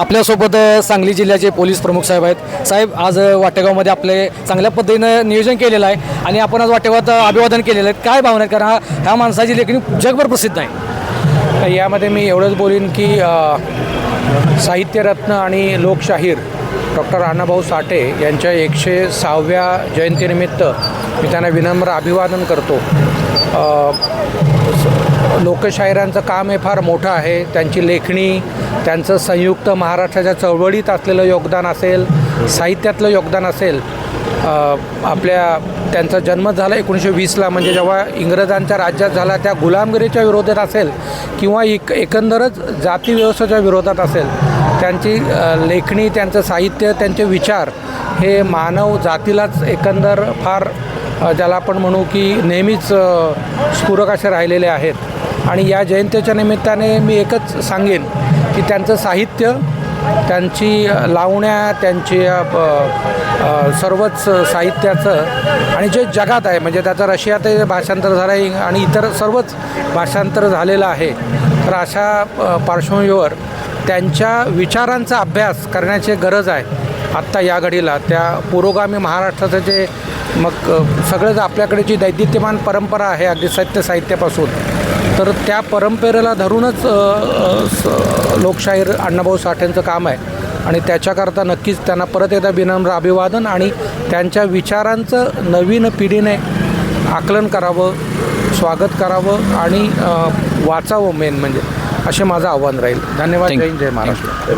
आपल्यासोबत सांगली जिल्ह्याचे पोलीस प्रमुख साहेब आहेत. साहेब, आज वाटेगावमध्ये आपले चांगल्या पद्धतीनं नियोजन केलेलं आहे आणि आपण आज वाटेगावात अभिवादन केलेलं आहे. काय भावना आहेत? कारण ह्या माणसाची लेखणी जगभर प्रसिद्ध आहे. यामध्ये मी एवढंच बोलीन की साहित्यरत्न आणि लोकशाहीर डॉक्टर अण्णाभाऊ साठे यांच्या 106व्या जयंतीनिमित्त मी त्यांना विनम्र अभिवादन करतो. लोकशाहिरांचं काम हे फार मोठं आहे. त्यांची लेखणी, त्यांचं संयुक्त महाराष्ट्राच्या चळवळीत असलेलं योगदान असेल, साहित्यातलं योगदान असेल. त्यांचा जन्म झाला 1920ला, म्हणजे जेव्हा इंग्रजांच्या राज्यात झाला त्या गुलामगिरीच्या विरोधात असेल किंवा एकंदरच जातीव्यवस्थेच्या विरोधात असेल. त्यांची लेखणी, त्यांचं साहित्य, त्यांचे विचार हे मानव जातीलाच एकंदर फार ज्याला आपण म्हणू की नेहमीच स्फुरक असे राहिलेले आहेत. आणि या जयंतीच्या निमित्ताने मी एकच सांगेन की त्यांचं साहित्य, त्यांची लावण्या, त्यांची सर्वच साहित्याचं आणि जे जगात आहे, म्हणजे त्याचं रशियातही भाषांतर झालं आहे आणि इतर सर्वच भाषांतर झालेलं आहे. तर अशा पार्श्वभूमीवर त्यांच्या विचारांचा अभ्यास करण्याची गरज आहे आत्ता या घडीला. त्या पुरोगामी महाराष्ट्राचं जे सगळंच आपल्याकडे जी दैदिप्यमान परंपरा आहे अगदी साहित्यापासून, तर त्या परंपरेला धरूनच लोकशाहीर अण्णाभाऊ साठेंचं काम आहे. आणि त्याच्याकरता नक्कीच त्यांना परत एकदा विनम्र अभिवादन आणि त्यांच्या विचारांचं नवीन पिढीने आकलन करावं, स्वागत करावं आणि वाचावं मेन म्हणजे, असे माझं आव्हान राहील. धन्यवाद. जय हिंद, जय महाराष्ट्र.